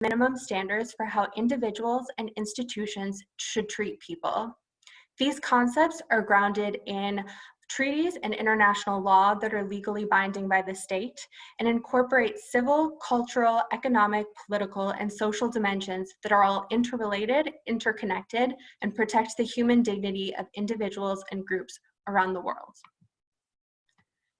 minimum standards for how individuals and institutions should treat people. These concepts are grounded in treaties and international law that are legally binding by the state and incorporate civil, cultural, economic, political, and social dimensions that are all interrelated, interconnected, and protect the human dignity of individuals and groups around the world.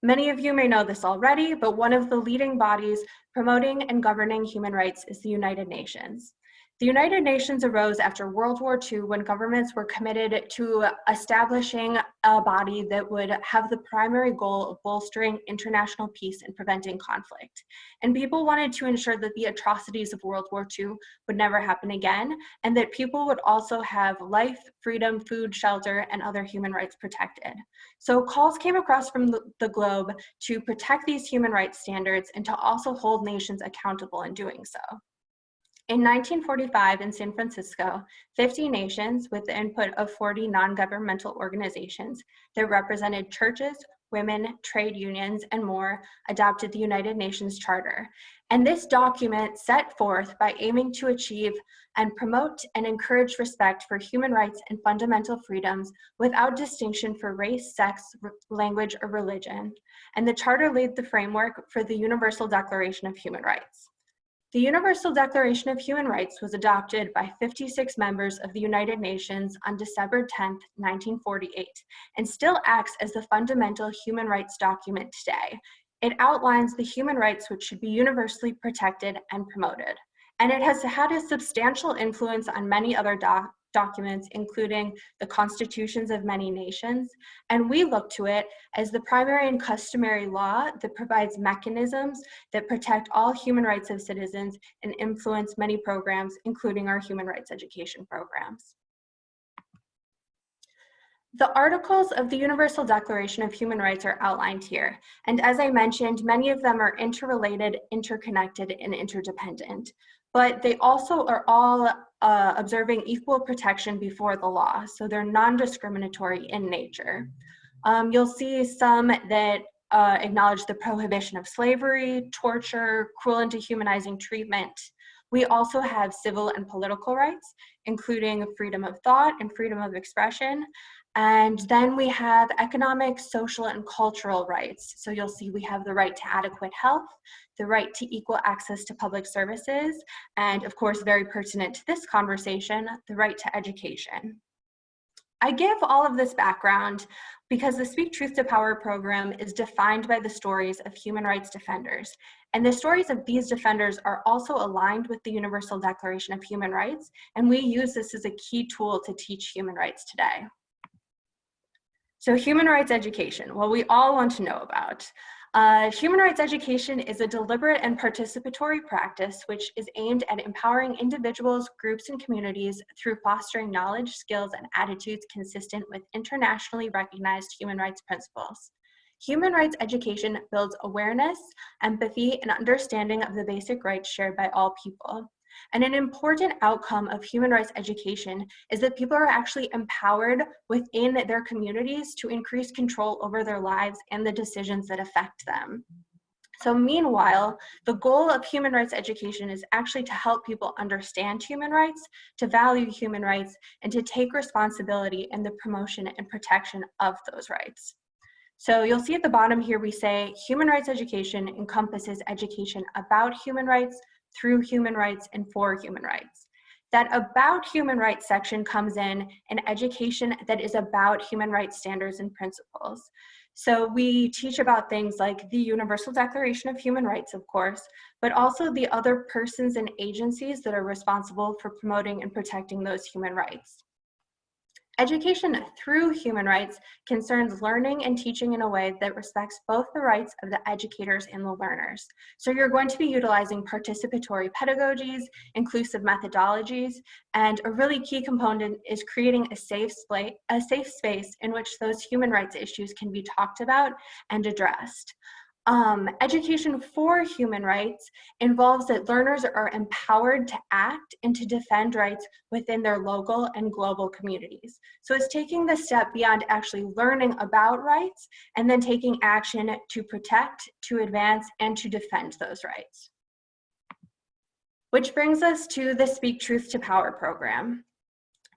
Many of you may know this already, but one of the leading bodies promoting and governing human rights is the United Nations. The United Nations arose after World War II when governments were committed to establishing a body that would have the primary goal of bolstering international peace and preventing conflict. And people wanted to ensure that the atrocities of World War II would never happen again, and that people would also have life, freedom, food, shelter, and other human rights protected. So calls came across from the globe to protect these human rights standards and to also hold nations accountable in doing so. In 1945 in San Francisco, 50 nations with the input of 40 non-governmental organizations that represented churches, women, trade unions, and more adopted the United Nations Charter. And this document set forth by aiming to achieve and promote and encourage respect for human rights and fundamental freedoms without distinction for race, sex, language, or religion. And the Charter laid the framework for the Universal Declaration of Human Rights. The Universal Declaration of Human Rights was adopted by 56 members of the United Nations on December 10, 1948, and still acts as the fundamental human rights document today. It outlines the human rights which should be universally protected and promoted. And it has had a substantial influence on many other documents, including the constitutions of many nations, and we look to it as the primary and customary law that provides mechanisms that protect all human rights of citizens and influence many programs, including our human rights education programs. The articles of the Universal Declaration of Human Rights are outlined here, and as I mentioned, many of them are interrelated, interconnected, and interdependent, but they also are all observing equal protection before the law, so they're non-discriminatory in nature. You'll see some that acknowledge the prohibition of slavery, torture, cruel and dehumanizing treatment. We also have civil and political rights, including freedom of thought and freedom of expression. And then we have economic, social, and cultural rights. So you'll see we have the right to adequate health, the right to equal access to public services, and of course, very pertinent to this conversation, the right to education. I give all of this background because the Speak Truth to Power program is defined by the stories of human rights defenders. And the stories of these defenders are also aligned with the Universal Declaration of Human Rights, and we use this as a key tool to teach human rights today. So human rights education, well, we all want to know about. Human rights education is a deliberate and participatory practice which is aimed at empowering individuals, groups, and communities through fostering knowledge, skills, and attitudes consistent with internationally recognized human rights principles. Human rights education builds awareness, empathy, and understanding of the basic rights shared by all people. And an important outcome of human rights education is that people are actually empowered within their communities to increase control over their lives and the decisions that affect them. So meanwhile, the goal of human rights education is actually to help people understand human rights, to value human rights, and to take responsibility in the promotion and protection of those rights. So you'll see at the bottom here, we say human rights education encompasses education about human rights, through human rights, and for human rights. That about human rights section comes in an education that is about human rights standards and principles. So we teach about things like the Universal Declaration of Human Rights, of course, but also the other persons and agencies that are responsible for promoting and protecting those human rights. Education through human rights concerns learning and teaching in a way that respects both the rights of the educators and the learners. So you're going to be utilizing participatory pedagogies, inclusive methodologies, and a really key component is creating a safe space in which those human rights issues can be talked about and addressed. Education for human rights involves that learners are empowered to act and to defend rights within their local and global communities. So it's taking the step beyond actually learning about rights and then taking action to protect, to advance, and to defend those rights. Which brings us to the Speak Truth to Power program.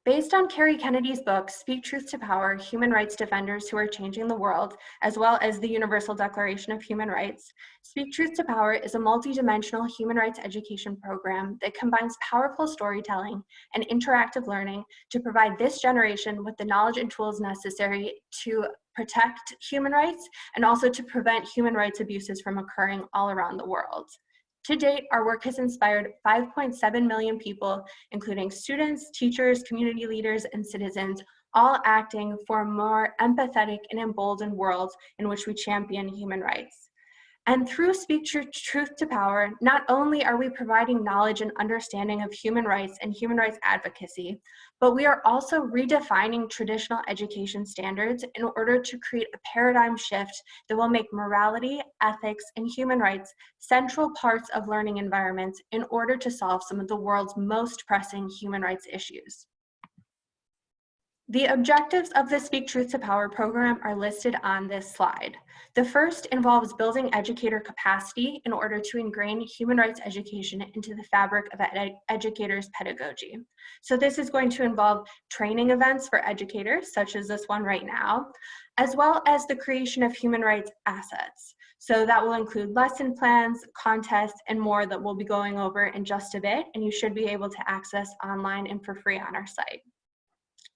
Based on Kerry Kennedy's book, Speak Truth to Power, Human Rights Defenders Who Are Changing the World, as well as the Universal Declaration of Human Rights, Speak Truth to Power is a multidimensional human rights education program that combines powerful storytelling and interactive learning to provide this generation with the knowledge and tools necessary to protect human rights and also to prevent human rights abuses from occurring all around the world. To date, our work has inspired 5.7 million people, including students, teachers, community leaders, and citizens, all acting for a more empathetic and emboldened world in which we champion human rights. And through Speak Truth to Power, not only are we providing knowledge and understanding of human rights and human rights advocacy, but we are also redefining traditional education standards in order to create a paradigm shift that will make morality, ethics, and human rights central parts of learning environments in order to solve some of the world's most pressing human rights issues. The objectives of the Speak Truth to Power program are listed on this slide. The first involves building educator capacity in order to ingrain human rights education into the fabric of educators' pedagogy. So this is going to involve training events for educators, such as this one right now, as well as the creation of human rights assets. So that will include lesson plans, contests, and more that we'll be going over in just a bit, and you should be able to access online and for free on our site.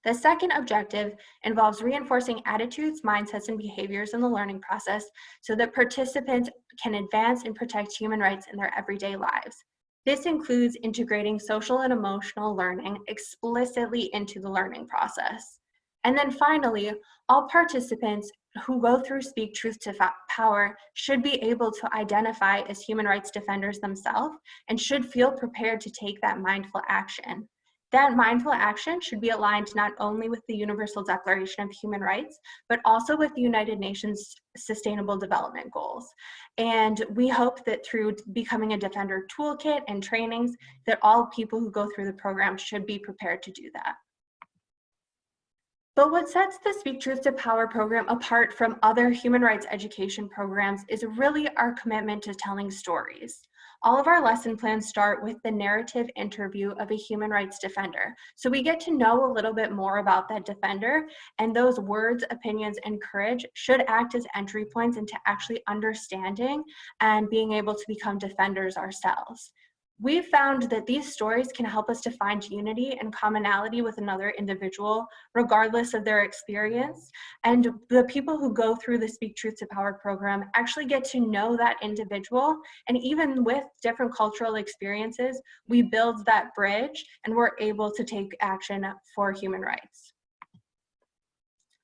The second objective involves reinforcing attitudes, mindsets, and behaviors in the learning process so that participants can advance and protect human rights in their everyday lives. This includes integrating social and emotional learning explicitly into the learning process. And then finally, all participants who go through Speak Truth to Power should be able to identify as human rights defenders themselves and should feel prepared to take that mindful action. That mindful action should be aligned not only with the Universal Declaration of Human Rights, but also with the United Nations Sustainable Development Goals. And we hope that through becoming a Defender Toolkit and trainings, that all people who go through the program should be prepared to do that. But what sets the Speak Truth to Power program apart from other human rights education programs is really our commitment to telling stories. All of our lesson plans start with the narrative interview of a human rights defender. So we get to know a little bit more about that defender, and those words, opinions, and courage should act as entry points into actually understanding and being able to become defenders ourselves. We've found that these stories can help us to find unity and commonality with another individual, regardless of their experience. And the people who go through the Speak Truth to Power program actually get to know that individual. And even with different cultural experiences, we build that bridge and we're able to take action for human rights.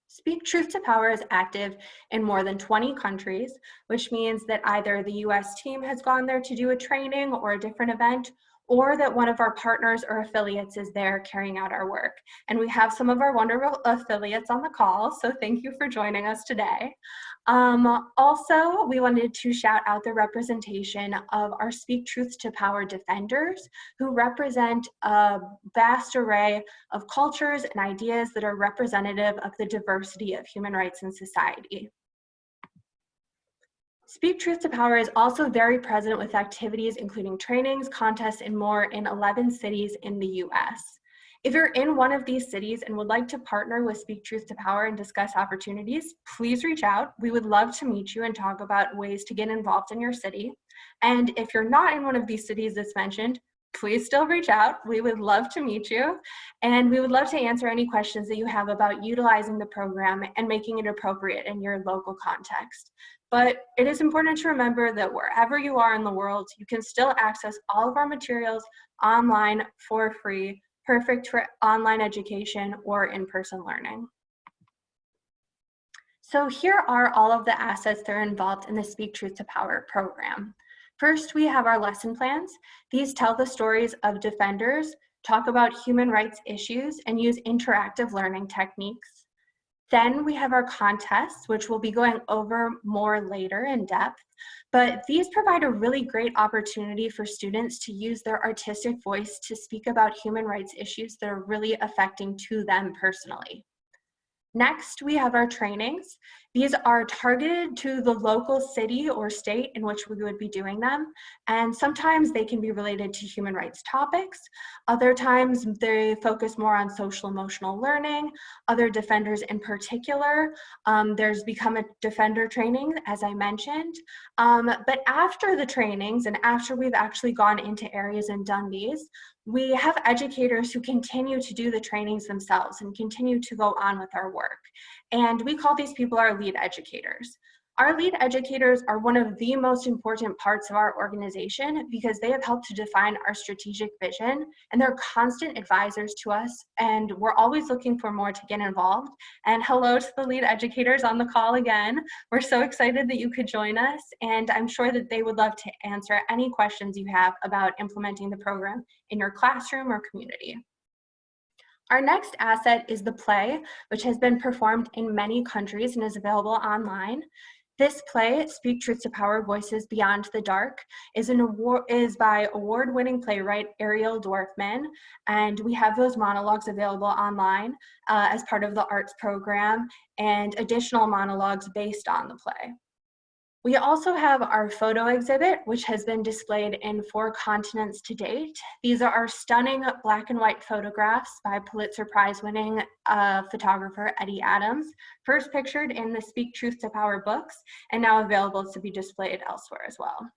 Speak Truth to Power is active in more than 20 countries, which means that either the US team has gone there to do a training or a different event, or that one of our partners or affiliates is there carrying out our work. And we have some of our wonderful affiliates on the call, so thank you for joining us today. Also, we wanted to shout out the representation of our Speak Truth to Power defenders, who represent a vast array of cultures and ideas that are representative of the diversity of human rights in society. Speak Truth to Power is also very present with activities including trainings, contests, and more in 11 cities in the US. If you're in one of these cities and would like to partner with Speak Truth to Power and discuss opportunities, please reach out. We would love to meet you and talk about ways to get involved in your city. And if you're not in one of these cities that's mentioned, please still reach out. We would love to meet you. And we would love to answer any questions that you have about utilizing the program and making it appropriate in your local context. But it is important to remember that wherever you are in the world, you can still access all of our materials online for free, perfect for online education or in-person learning. So here are all of the assets that are involved in the Speak Truth to Power program. First, we have our lesson plans. These tell the stories of defenders, talk about human rights issues, and use interactive learning techniques. Then we have our contests, which we'll be going over more later in depth, but these provide a really great opportunity for students to use their artistic voice to speak about human rights issues that are really affecting to them personally. Next, we have our trainings. These are targeted to the local city or state in which we would be doing them, and sometimes they can be related to human rights topics. Other times they focus more on social emotional learning, other defenders in particular. There's Become a Defender training, as I mentioned. But after the trainings and after we've actually gone into areas and done these, we have educators who continue to do the trainings themselves and continue to go on with our work. And we call these people our lead educators. Our lead educators are one of the most important parts of our organization because they have helped to define our strategic vision, and they're constant advisors to us, and we're always looking for more to get involved. And hello to the lead educators on the call again. We're so excited that you could join us, and I'm sure that they would love to answer any questions you have about implementing the program in your classroom or community. Our next asset is the play, which has been performed in many countries and is available online. This play, Speak Truth to Power, Voices Beyond the Dark, is by award-winning playwright Ariel Dorfman, and we have those monologues available online as part of the arts program and additional monologues based on the play. We also have our photo exhibit, which has been displayed in 4 continents to date. These are our stunning black and white photographs by Pulitzer Prize-winning photographer Eddie Adams, first pictured in the Speak Truth to Power books, and now available to be displayed elsewhere as well.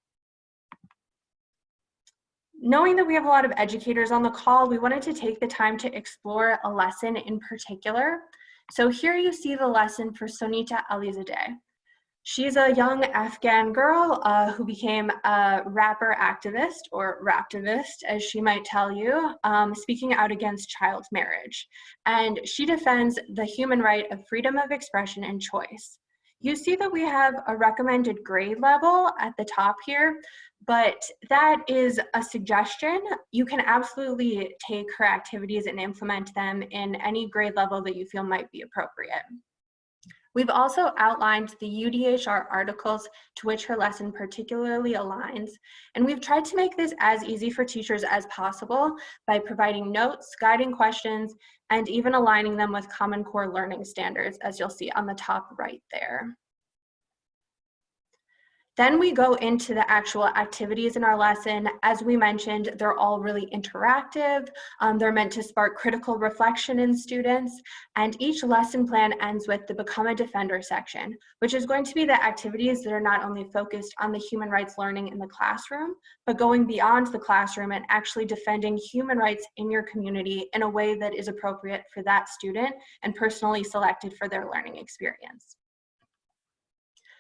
Knowing that we have a lot of educators on the call, we wanted to take the time to explore a lesson in particular. So here you see the lesson for Sonita Alizadeh. She's a young Afghan girl who became a rapper activist, or raptivist, as she might tell you, speaking out against child marriage. And she defends the human right of freedom of expression and choice. You see that we have a recommended grade level at the top here, but that is a suggestion. You can absolutely take her activities and implement them in any grade level that you feel might be appropriate. We've also outlined the UDHR articles to which her lesson particularly aligns, and we've tried to make this as easy for teachers as possible by providing notes, guiding questions, and even aligning them with Common Core learning standards, as you'll see on the top right there. Then we go into the actual activities in our lesson. As we mentioned, they're all really interactive. They're meant to spark critical reflection in students. And each lesson plan ends with the Become a Defender section, which is going to be the activities that are not only focused on the human rights learning in the classroom, but going beyond the classroom and actually defending human rights in your community in a way that is appropriate for that student and personally selected for their learning experience.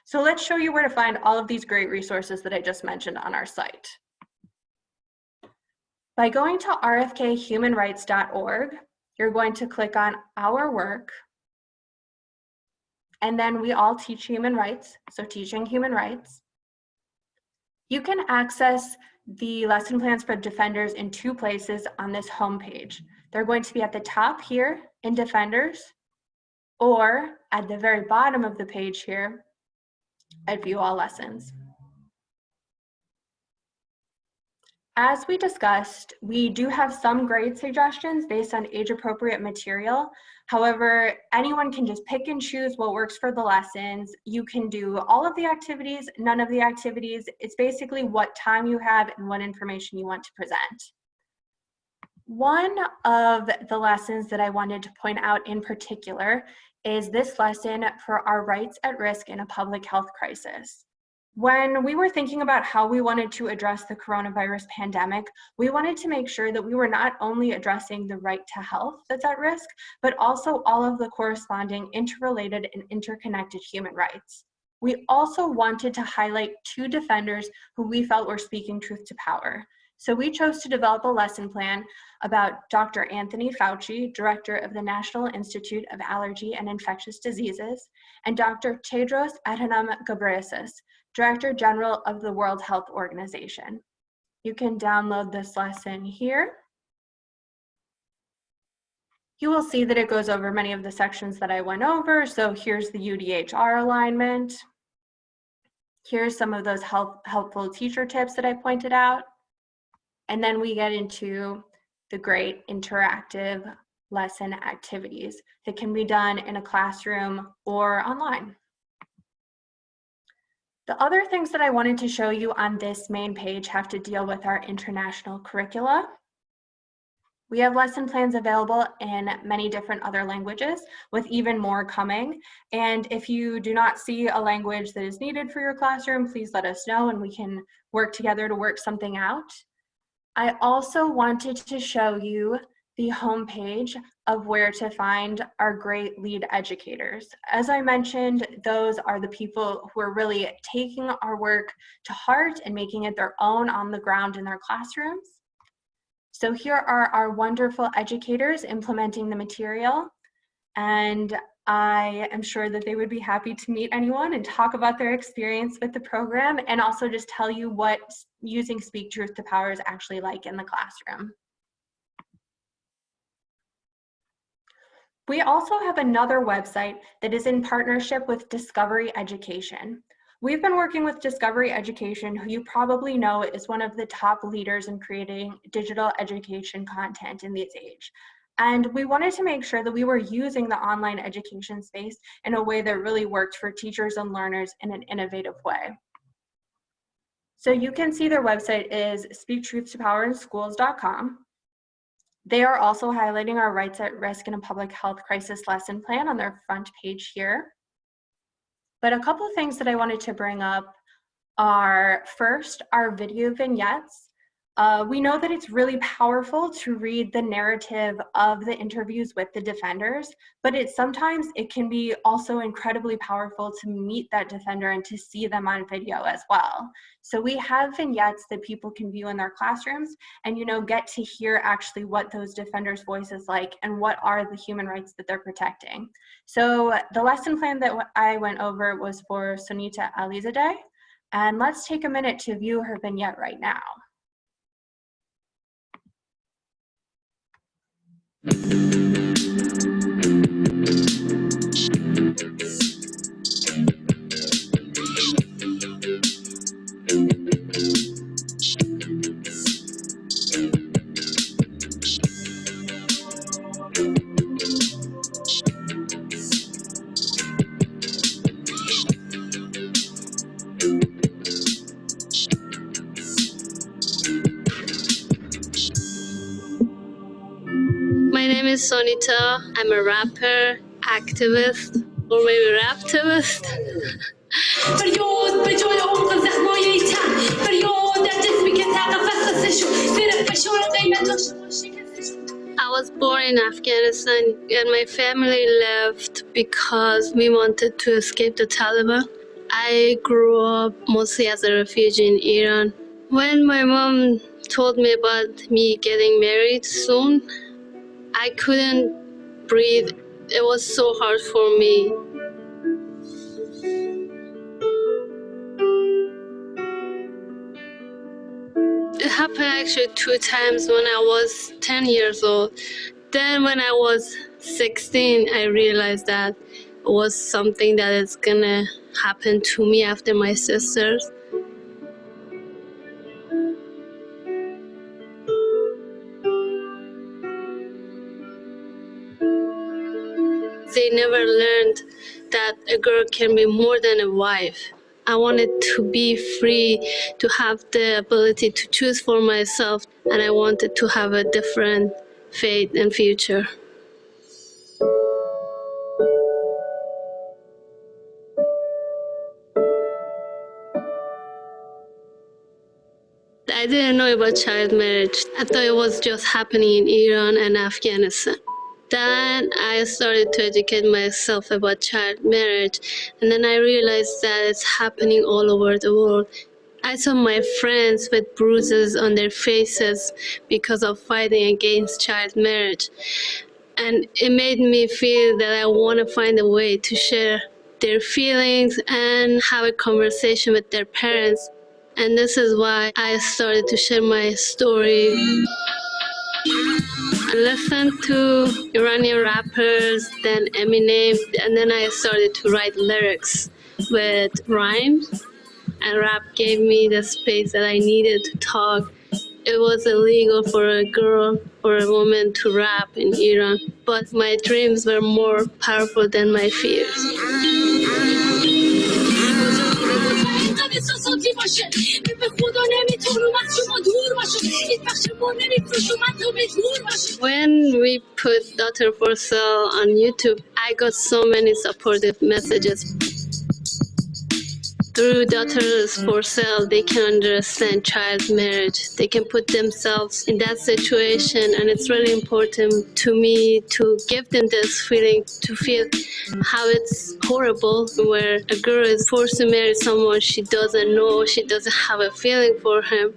So let's show you where to find all of these great resources that I just mentioned on our site. By going to rfkhumanrights.org, you're going to click on Our Work, and then We All Teach Human Rights, so Teaching Human Rights. You can access the lesson plans for defenders in 2 places on this homepage. They're going to be at the top here in Defenders, or at the very bottom of the page here at View All Lessons. As we discussed, we do have some grade suggestions based on age-appropriate material. However, anyone can just pick and choose what works for the lessons. You can do all of the activities, none of the activities. It's basically what time you have and what information you want to present. One of the lessons that I wanted to point out in particular is this lesson for our rights at risk in a public health crisis. When we were thinking about how we wanted to address the coronavirus pandemic, we wanted to make sure that we were not only addressing the right to health that's at risk, but also all of the corresponding interrelated and interconnected human rights. We also wanted to highlight 2 defenders who we felt were speaking truth to power. So we chose to develop a lesson plan about Dr. Anthony Fauci, Director of the National Institute of Allergy and Infectious Diseases, and Dr. Tedros Adhanom Ghebreyesus, Director General of the World Health Organization. You can download this lesson here. You will see that it goes over many of the sections that I went over. So here's the UDHR alignment. Here's some of those helpful teacher tips that I pointed out. And then we get into the great interactive lesson activities that can be done in a classroom or online. The other things that I wanted to show you on this main page have to deal with our international curricula. We have lesson plans available in many different other languages, with even more coming. And if you do not see a language that is needed for your classroom, please let us know and we can work together to work something out. I also wanted to show you the homepage of where to find our great lead educators. As I mentioned, those are the people who are really taking our work to heart and making it their own on the ground in their classrooms. So here are our wonderful educators implementing the material, and I am sure that they would be happy to meet anyone and talk about their experience with the program and also just tell you what using Speak Truth to Power is actually like in the classroom. We also have another website that is in partnership with Discovery Education. We've been working with Discovery Education, who you probably know is one of the top leaders in creating digital education content in this age. And we wanted to make sure that we were using the online education space in a way that really worked for teachers and learners in an innovative way. So you can see their website is speaktruthtopowerinschools.com. They are also highlighting our Rights at Risk in a Public Health Crisis lesson plan on their front page here. But a couple of things that I wanted to bring up are, first, our video vignettes. We know that it's really powerful to read the narrative of the interviews with the defenders, but sometimes it can be also incredibly powerful to meet that defender and to see them on video as well. So we have vignettes that people can view in their classrooms and get to hear actually what those defenders' voices like and what are the human rights that they're protecting. So the lesson plan that I went over was for Sonita Alizadeh, and let's take a minute to view her vignette right now. My name is Sonita. I'm a rapper, activist, or maybe raptivist. I was born in Afghanistan and my family left because we wanted to escape the Taliban. I grew up mostly as a refugee in Iran. When my mom told me about me getting married soon, I couldn't breathe. It was so hard for me. It happened actually 2 times when I was 10 years old. Then when I was 16, I realized that it was something that is gonna happen to me after my sisters. They never learned that a girl can be more than a wife. I wanted to be free, to have the ability to choose for myself, and I wanted to have a different fate and future. I didn't know about child marriage. I thought it was just happening in Iran and Afghanistan. Then I started to educate myself about child marriage, and then I realized that it's happening all over the world. I saw my friends with bruises on their faces because of fighting against child marriage, and it made me feel that I want to find a way to share their feelings and have a conversation with their parents. And this is why I started to share my story. I listened to Iranian rappers, then Eminem, and then I started to write lyrics with rhymes. And rap gave me the space that I needed to talk. It was illegal for a girl or a woman to rap in Iran, but my dreams were more powerful than my fears. When we put Daughter for Sale on YouTube, I got so many supportive messages. Through Daughters for Sale, they can understand child marriage. They can put themselves in that situation, and it's really important to me to give them this feeling, to feel how it's horrible where a girl is forced to marry someone she doesn't know, she doesn't have a feeling for him.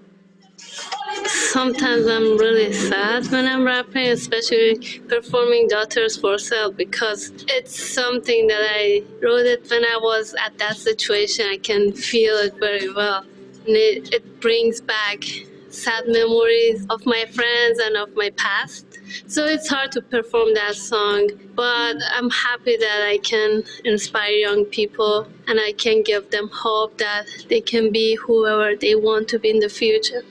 Sometimes I'm really sad when I'm rapping, especially performing Daughters for Sale, because it's something that I wrote it when I was at that situation. I can feel it very well. And it brings back sad memories of my friends and of my past. So it's hard to perform that song, but I'm happy that I can inspire young people and I can give them hope that they can be whoever they want to be in the future.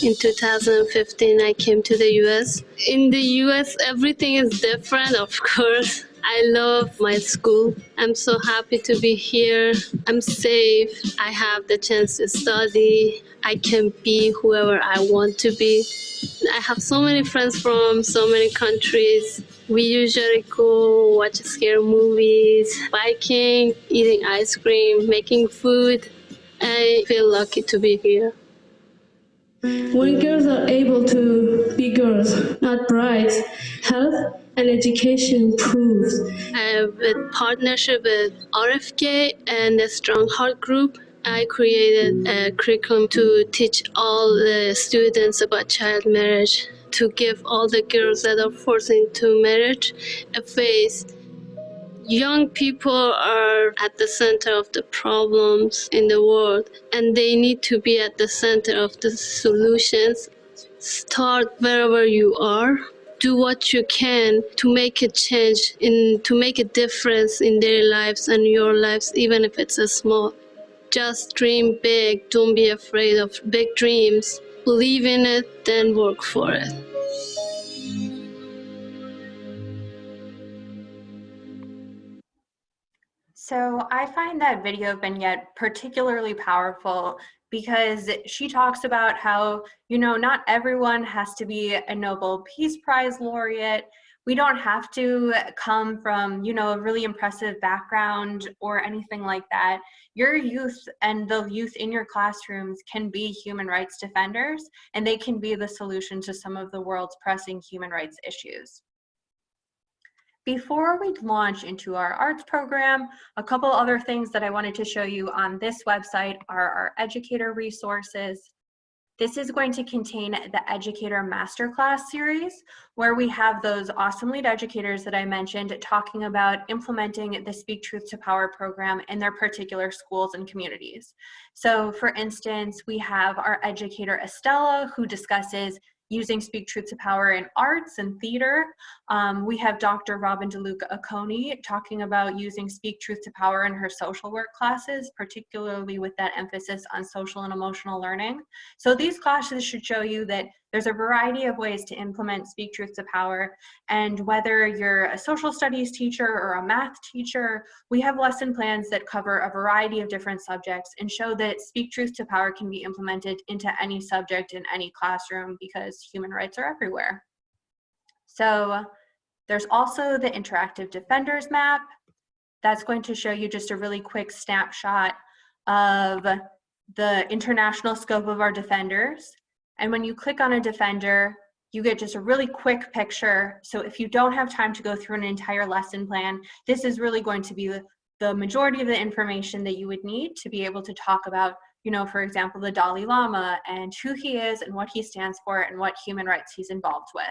In 2015, I came to the US. In the US, everything is different, of course. I love my school. I'm so happy to be here. I'm safe. I have the chance to study. I can be whoever I want to be. I have so many friends from so many countries. We usually go watch scary movies, biking, eating ice cream, making food. I feel lucky to be here. When girls are able to be girls, not brides, health and education improves. With partnership with RFK and the Strong Heart Group, I created a curriculum to teach all the students about child marriage, to give all the girls that are forced into marriage a face. Young people are at the center of the problems in the world, and they need to be at the center of the solutions. Start wherever you are. Do what you can to make a change, to make a difference in their lives and your lives, even if it's a small. Just dream big. Don't be afraid of big dreams. Believe in it, then work for it. So I find that video vignette particularly powerful because she talks about how, not everyone has to be a Nobel Peace Prize laureate. We don't have to come from, a really impressive background or anything like that. Your youth and the youth in your classrooms can be human rights defenders, and they can be the solution to some of the world's pressing human rights issues. Before we launch into our arts program, a couple other things that I wanted to show you on this website are our Educator Resources. This is going to contain the Educator Masterclass series, where we have those awesome lead educators that I mentioned talking about implementing the Speak Truth to Power program in their particular schools and communities. So for instance, we have our educator Estella, who discusses using Speak Truth to Power in arts and theater. We have Dr. Robin DeLuca Oconee talking about using Speak Truth to Power in her social work classes, particularly with that emphasis on social and emotional learning. So these classes should show you that there's a variety of ways to implement Speak Truth to Power, and whether you're a social studies teacher or a math teacher, we have lesson plans that cover a variety of different subjects and show that Speak Truth to Power can be implemented into any subject in any classroom because human rights are everywhere. So there's also the Interactive Defenders map. That's going to show you just a really quick snapshot of the international scope of our defenders. And when you click on a defender, you get just a really quick picture. So if you don't have time to go through an entire lesson plan, this is really going to be the majority of the information that you would need to be able to talk about, for example, the Dalai Lama and who he is and what he stands for and what human rights he's involved with.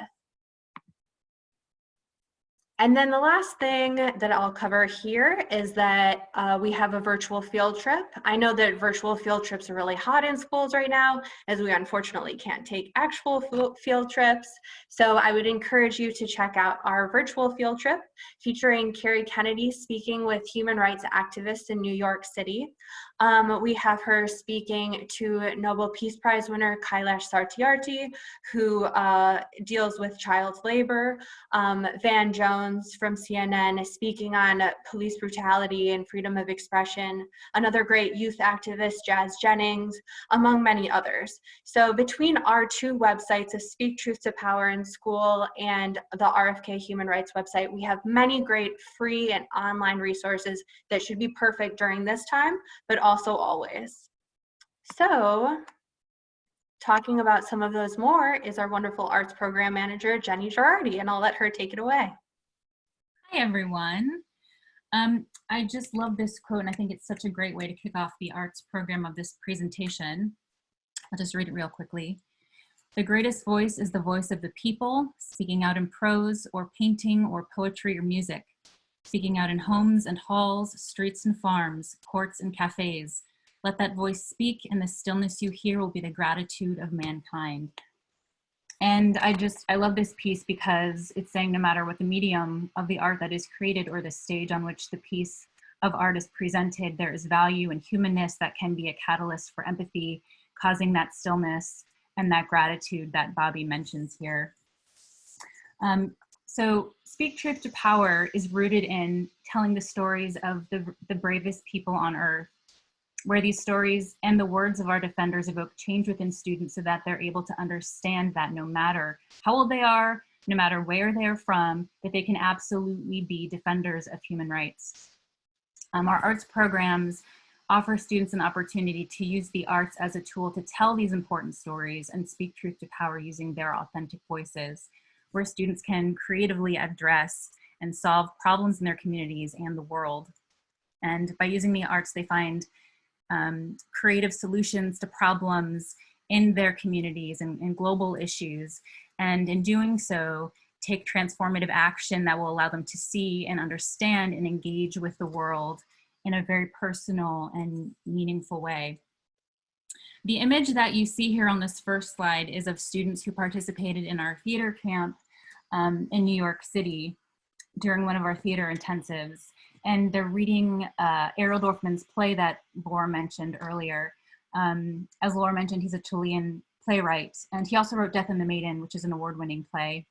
And then the last thing that I'll cover here is that we have a virtual field trip. I know that virtual field trips are really hot in schools right now, as we unfortunately can't take actual field trips. So I would encourage you to check out our virtual field trip featuring Carrie Kennedy speaking with human rights activists in New York City. We have her speaking to Nobel Peace Prize winner Kailash Satyarthi, who deals with child labor, Van Jones, Jones from CNN speaking on police brutality and freedom of expression, another great youth activist, Jazz Jennings, among many others. So between our two websites, the Speak Truth to Power in School and the RFK Human Rights website, we have many great free and online resources that should be perfect during this time, but also always. So, talking about some of those more is our wonderful arts program manager, Jenny Girardi, and I'll let her take it away. Hi, everyone. I just love this quote, and I think it's such a great way to kick off the arts program of this presentation. I'll just read it real quickly. The greatest voice is the voice of the people, speaking out in prose or painting or poetry or music, speaking out in homes and halls, streets and farms, courts and cafes. Let that voice speak, and the stillness you hear will be the gratitude of mankind. And I love this piece because it's saying no matter what the medium of the art that is created or the stage on which the piece of art is presented, there is value and humanness that can be a catalyst for empathy, causing that stillness and that gratitude that Bobby mentions here. So Speak Truth to Power is rooted in telling the stories of the bravest people on earth, where these stories and the words of our defenders evoke change within students so that they're able to understand that no matter how old they are, no matter where they're from, that they can absolutely be defenders of human rights. Our arts programs offer students an opportunity to use the arts as a tool to tell these important stories and speak truth to power using their authentic voices, where students can creatively address and solve problems in their communities and the world. And by using the arts, they find creative solutions to problems in their communities and global issues. And in doing so, take transformative action that will allow them to see and understand and engage with the world in a very personal and meaningful way. The image that you see here on this first slide is of students who participated in our theater camp in New York City during one of our theater intensives. And they're reading Errol Dorfman's play that Laura mentioned earlier. As Laura mentioned, he's a Chilean playwright, and he also wrote Death and the Maiden, which is an award-winning play.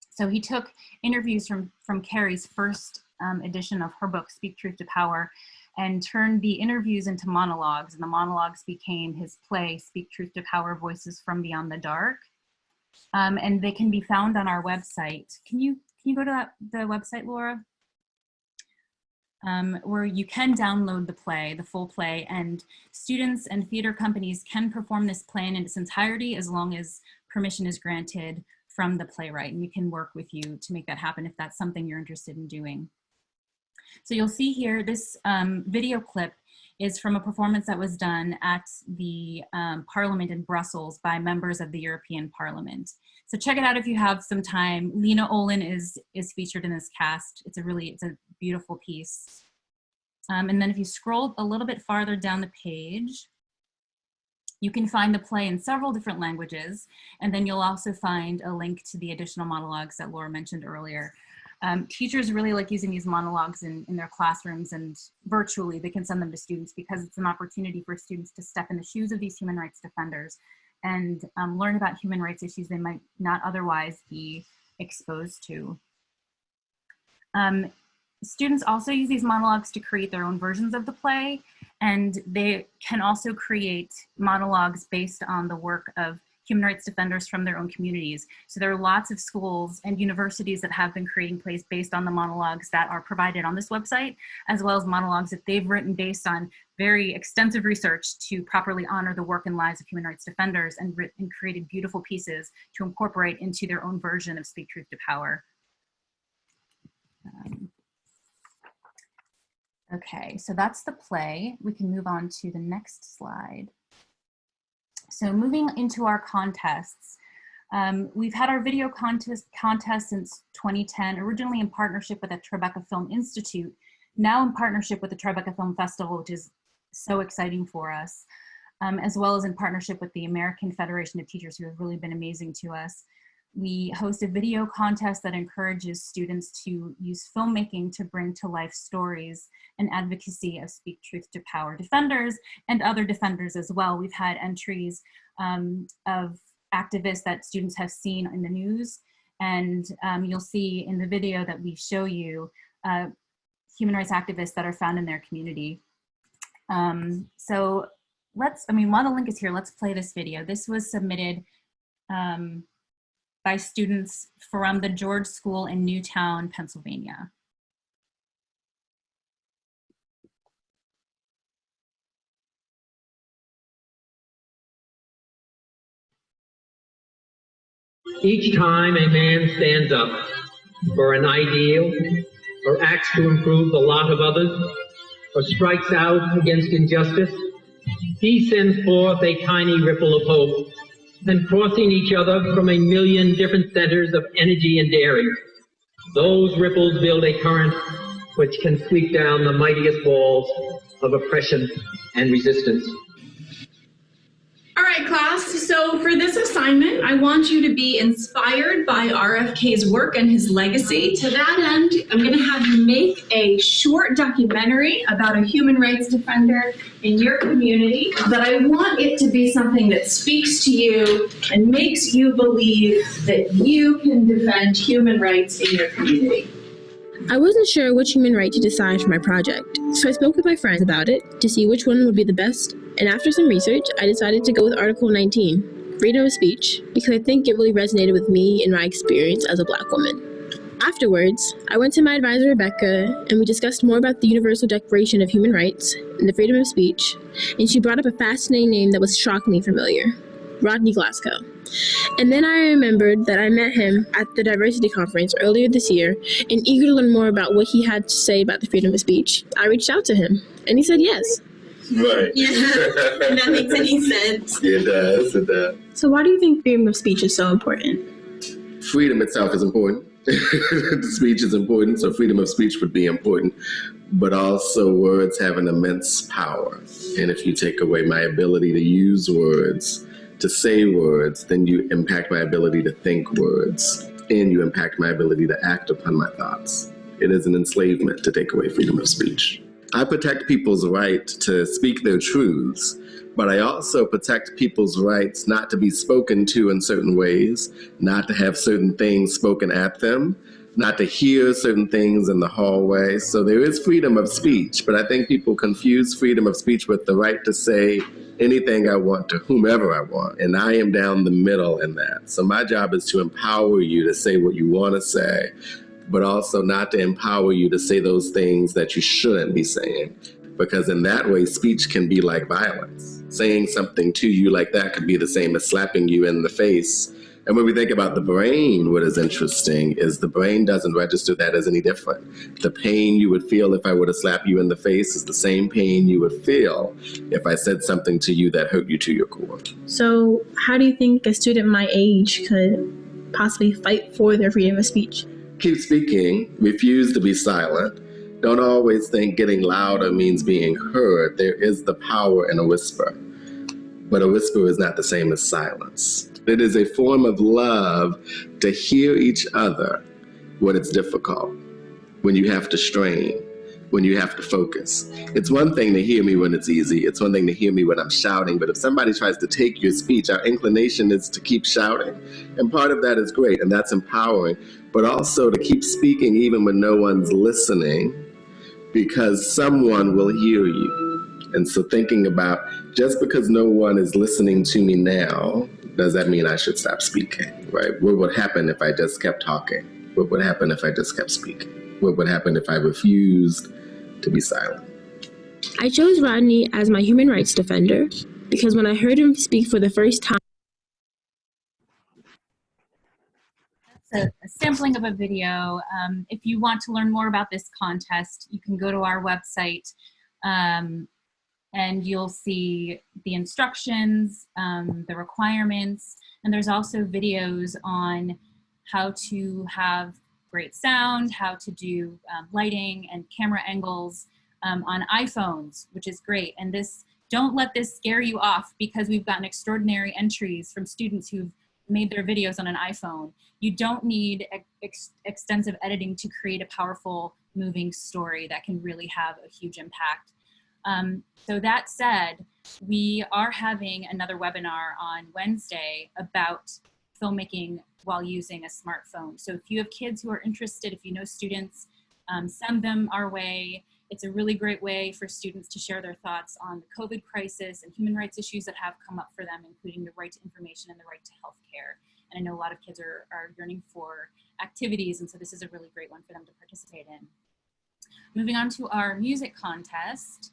So he took interviews from Carrie's first edition of her book, Speak Truth to Power, and turned the interviews into monologues, and the monologues became his play, Speak Truth to Power, Voices from Beyond the Dark. And they can be found on our website. Can you go to the website, Laura? Where you can download the play, the full play, and students and theater companies can perform this play in its entirety as long as permission is granted from the playwright, and we can work with you to make that happen if that's something you're interested in doing. So you'll see here, this video clip is from a performance that was done at the Parliament in Brussels by members of the European Parliament. So check it out if you have some time. Lena Olin is featured in this cast. It's a beautiful piece. And then if you scroll a little bit farther down the page, you can find the play in several different languages. And then you'll also find a link to the additional monologues that Laura mentioned earlier. Teachers really like using these monologues in their classrooms, and virtually they can send them to students because it's an opportunity for students to step in the shoes of these human rights defenders and learn about human rights issues they might not otherwise be exposed to. Students also use these monologues to create their own versions of the play, and they can also create monologues based on the work of human rights defenders from their own communities. So there are lots of schools and universities that have been creating plays based on the monologues that are provided on this website, as well as monologues that they've written based on very extensive research to properly honor the work and lives of human rights defenders, and created beautiful pieces to incorporate into their own version of Speak Truth to Power. Okay, so that's the play. We can move on to the next slide. So moving into our contests, we've had our video contest since 2010, originally in partnership with the Tribeca Film Institute, now in partnership with the Tribeca Film Festival, which is so exciting for us, as well as in partnership with the American Federation of Teachers, who have really been amazing to us. We host a video contest that encourages students to use filmmaking to bring to life stories and advocacy of Speak Truth to Power defenders and other defenders as well. We've had entries of activists that students have seen in the news And you'll see in the video that we show you human rights activists that are found in their community. So while the link is here, let's play this video. This was submitted by students from the George School in Newtown, Pennsylvania. Each time a man stands up for an ideal, or acts to improve the lot of others, or strikes out against injustice, he sends forth a tiny ripple of hope, and crossing each other from a million different centers of energy and daring, those ripples build a current which can sweep down the mightiest walls of oppression and resistance. All right, class, so for this assignment, I want you to be inspired by RFK's work and his legacy. To that end, I'm going to have you make a short documentary about a human rights defender in your community, but I want it to be something that speaks to you and makes you believe that you can defend human rights in your community. I wasn't sure which human right to decide for my project, so I spoke with my friends about it to see which one would be the best, and after some research, I decided to go with Article 19, freedom of speech, because I think it really resonated with me and my experience as a Black woman. Afterwards, I went to my advisor, Rebecca, and we discussed more about the Universal Declaration of Human Rights and the freedom of speech, and she brought up a fascinating name that was shockingly familiar, Rodney Glasgow. And then I remembered that I met him at the diversity conference earlier this year, and eager to learn more about what he had to say about the freedom of speech, I reached out to him, and he said yes. Right. Yeah, that makes any sense. It does, it does. So why do you think freedom of speech is so important? Freedom itself is important. Speech is important, so freedom of speech would be important. But also words have an immense power. And if you take away my ability to use words, to say words, then you impact my ability to think words, and you impact my ability to act upon my thoughts. It is an enslavement to take away freedom of speech. I protect people's right to speak their truths, but I also protect people's rights not to be spoken to in certain ways, not to have certain things spoken at them, not to hear certain things in the hallway. So there is freedom of speech, but I think people confuse freedom of speech with the right to say anything I want to whomever I want. And I am down the middle in that. So my job is to empower you to say what you want to say, but also not to empower you to say those things that you shouldn't be saying. Because in that way, speech can be like violence. Saying something to you like that could be the same as slapping you in the face. And when we think about the brain, what is interesting is the brain doesn't register that as any different. The pain you would feel if I were to slap you in the face is the same pain you would feel if I said something to you that hurt you to your core. So how do you think a student my age could possibly fight for their freedom of speech? Keep speaking, refuse to be silent. Don't always think getting louder means being heard. There is the power in a whisper, but a whisper is not the same as silence. It is a form of love to hear each other when it's difficult, when you have to strain, when you have to focus. It's one thing to hear me when it's easy. It's one thing to hear me when I'm shouting. But if somebody tries to take your speech, our inclination is to keep shouting. And part of that is great, and that's empowering. But also to keep speaking even when no one's listening, because someone will hear you. And so thinking about, just because no one is listening to me now, does that mean I should stop speaking, right? What would happen if I just kept talking? What would happen if I just kept speaking? What would happen if I refused to be silent? I chose Rodney as my human rights defender because when I heard him speak for the first time, A sampling of a video. If you want to learn more about this contest, you can go to our website and you'll see the instructions, the requirements, and there's also videos on how to have great sound, how to do lighting and camera angles on iPhones, which is great. And don't let this scare you off, because we've gotten extraordinary entries from students who've made their videos on an iPhone. You don't need extensive editing to create a powerful, moving story that can really have a huge impact. So that said, we are having another webinar on Wednesday about filmmaking while using a smartphone. So if you have kids who are interested, if you know students, send them our way. It's a really great way for students to share their thoughts on the COVID crisis and human rights issues that have come up for them, including the right to information and the right to healthcare. And I know a lot of kids are yearning for activities, and so this is a really great one for them to participate in. Moving on to our music contest.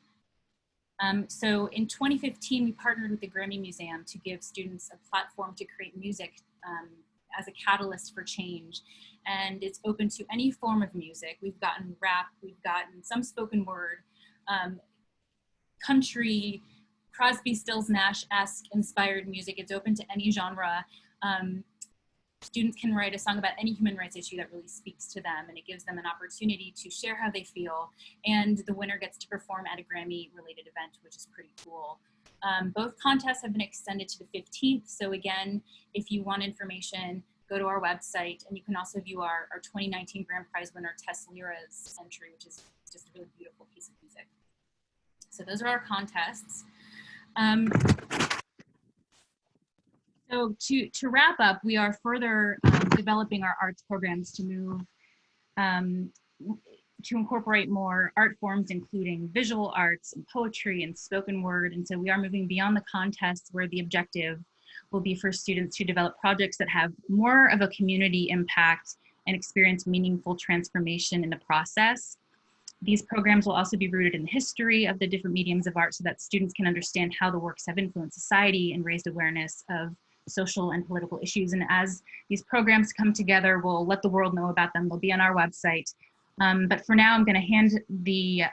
So in 2015, we partnered with the Grammy Museum to give students a platform to create music as a catalyst for change. And it's open to any form of music. We've gotten rap, we've gotten some spoken word, country, Crosby, Stills, Nash-esque inspired music. It's open to any genre. Students can write a song about any human rights issue that really speaks to them, and it gives them an opportunity to share how they feel. And the winner gets to perform at a Grammy-related event, which is pretty cool. Both contests have been extended to the 15th. So again, if you want information, go to our website, and you can also view our 2019 Grand Prize winner Tess Lira's entry, which is just a really beautiful piece of music. So those are our contests. So to wrap up, we are further developing our arts programs to move to incorporate more art forms, including visual arts and poetry and spoken word. And so we are moving beyond the contests, where the objective will be for students to develop projects that have more of a community impact and experience meaningful transformation in the process. These programs will also be rooted in the history of the different mediums of art, so that students can understand how the works have influenced society and raised awareness of social and political issues. And as these programs come together, we'll let the world know about them. They'll be on our website. But for now, I'm going to hand the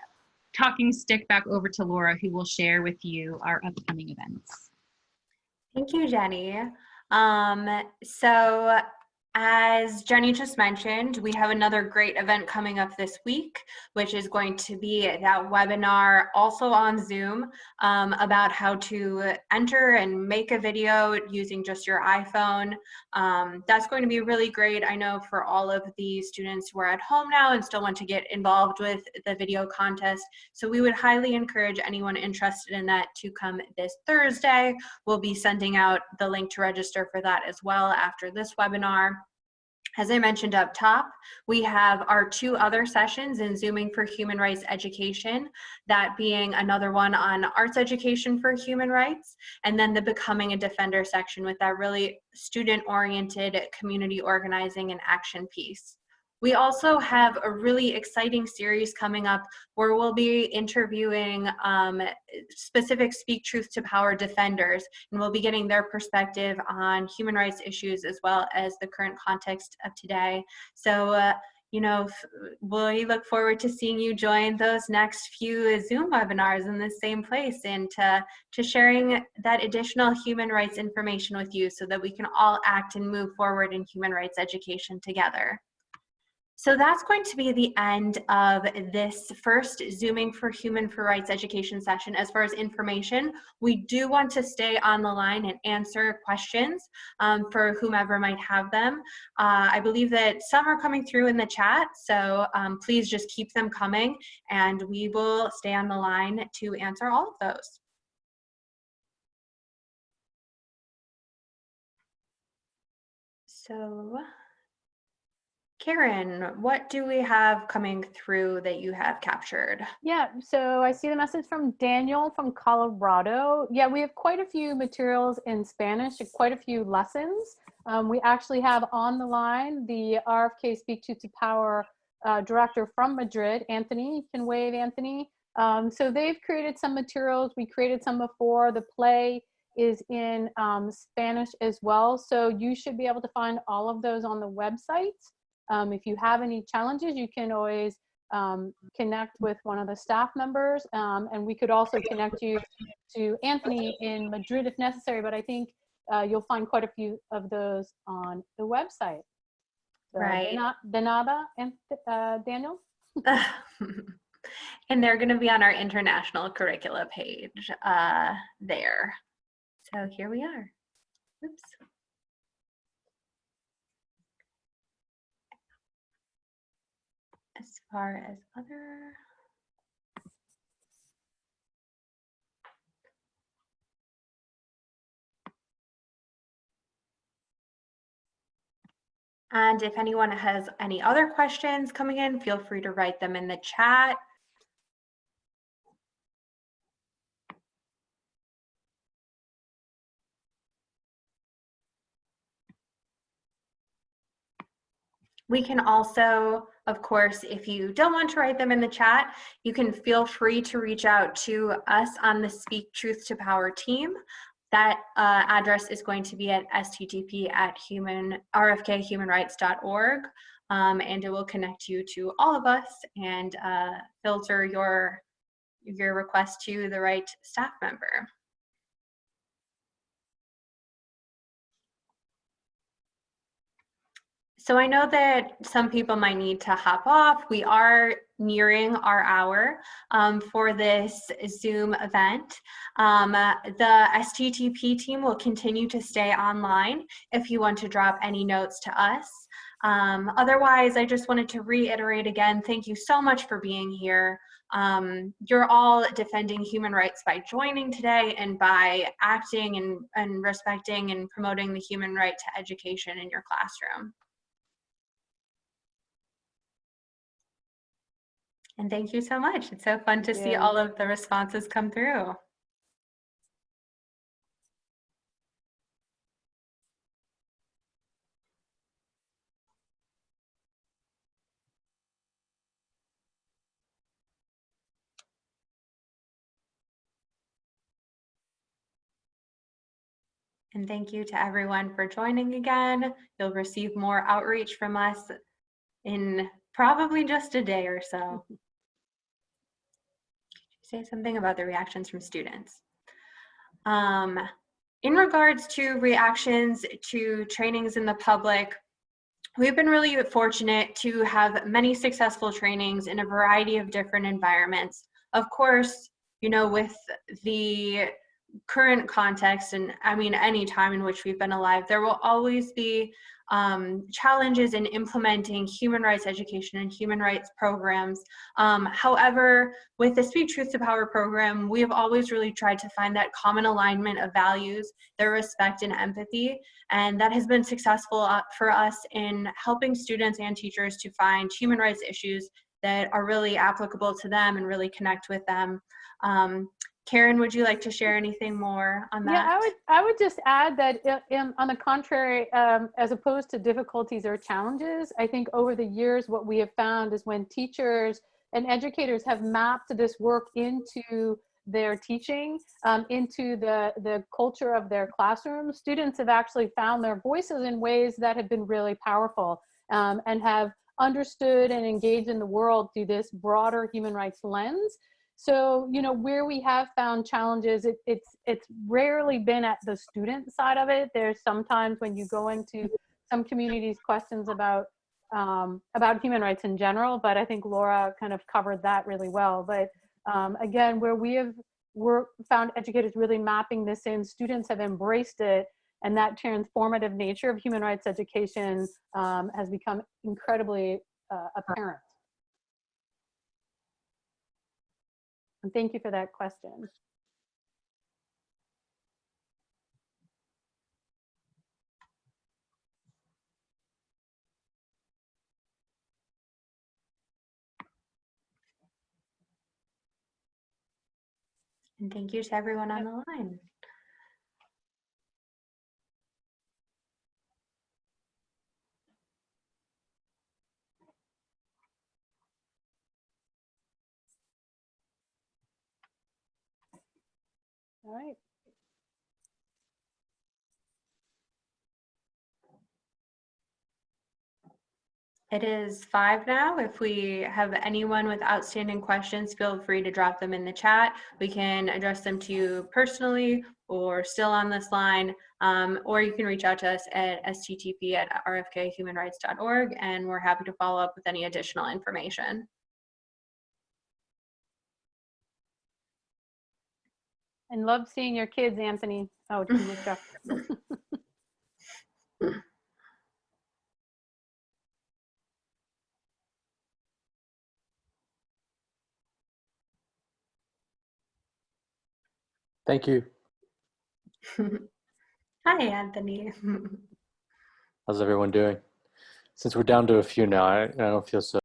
talking stick back over to Laura, who will share with you our upcoming events. Thank you, Jenny. So as Jenny just mentioned, we have another great event coming up this week, which is going to be that webinar also on Zoom about how to enter and make a video using just your iPhone. That's going to be really great, I know, for all of the students who are at home now and still want to get involved with the video contest. So we would highly encourage anyone interested in that to come this Thursday. We'll be sending out the link to register for that as well after this webinar. As I mentioned up top, we have our 2 other sessions in Zooming for Human Rights Education, that being another one on arts education for human rights, and then the Becoming a Defender section with that really student-oriented community organizing and action piece. We also have a really exciting series coming up where we'll be interviewing specific Speak Truth to Power defenders, and we'll be getting their perspective on human rights issues as well as the current context of today. So, you know, we look forward to seeing you join those next few Zoom webinars in the same place, and to sharing that additional human rights information with you so that we can all act and move forward in human rights education together. So that's going to be the end of this first Zooming for Human Rights Education session. As far as information, we do want to stay on the line and answer questions for whomever might have them. I believe that some are coming through in the chat, so please just keep them coming, and we will stay on the line to answer all of those. So, Karen, what do we have coming through that you have captured? Yeah, so I see the message from Daniel from Colorado. Yeah, we have quite a few materials in Spanish, quite a few lessons. We actually have on the line the RFK Speak Truth to Power director from Madrid, Anthony. You can wave, Anthony. So they've created some materials. We created some before. The play is in Spanish as well. So you should be able to find all of those on the website. If you have any challenges, you can always connect with one of the staff members, and we could also connect you to Anthony in Madrid if necessary, but I think you'll find quite a few of those on the website. So, right. De nada, and Daniel? And they're going to be on our international curricula page there. So here we are. Oops. As far as other, And if anyone has any other questions coming in, feel free to write them in the chat. We can also, of course, if you don't want to write them in the chat, you can feel free to reach out to us on the Speak Truth to Power team. That address is going to be at sttp@rfkhumanrights.org, and it will connect you to all of us and filter your request to the right staff member. So I know that some people might need to hop off. We are nearing our hour for this Zoom event. The STTP team will continue to stay online if you want to drop any notes to us. Otherwise, I just wanted to reiterate again, thank you so much for being here. You're all defending human rights by joining today and by acting and respecting and promoting the human right to education in your classroom. And thank you so much. It's so fun to see all of the responses come through. And thank you to everyone for joining again. You'll receive more outreach from us in probably just a day or so. Say something about the reactions from students. In regards to reactions to trainings in the public, we've been really fortunate to have many successful trainings in a variety of different environments. Of course, you know, with the current context, and I mean any time in which we've been alive, there will always be challenges in implementing human rights education and human rights programs. However, with the Speak Truth to Power program, we have always really tried to find that common alignment of values, their respect and empathy, and that has been successful for us in helping students and teachers to find human rights issues that are really applicable to them and really connect with them. Karen, would you like to share anything more on that? Yeah, I would just add that on the contrary, as opposed to difficulties or challenges, I think over the years what we have found is when teachers and educators have mapped this work into their teaching, into the culture of their classroom, students have actually found their voices in ways that have been really powerful, and have understood and engaged in the world through this broader human rights lens. So, you know, where we have found challenges, it's rarely been at the student side of it. There's sometimes when you go into some communities, questions about human rights in general, but I think Laura kind of covered that really well. But again, where we're found educators really mapping this in, students have embraced it, and that transformative nature of human rights education has become incredibly apparent. And thank you for that question. And thank you to everyone on the line. All right. It is 5 now. If we have anyone with outstanding questions, feel free to drop them in the chat. We can address them to you personally or still on this line, or you can reach out to us at sttp@rfkhumanrights.org, and we're happy to follow up with any additional information. And love seeing your kids, Anthony. Oh, Thank you. Hi, Anthony. How's everyone doing? Since we're down to a few now, I don't feel so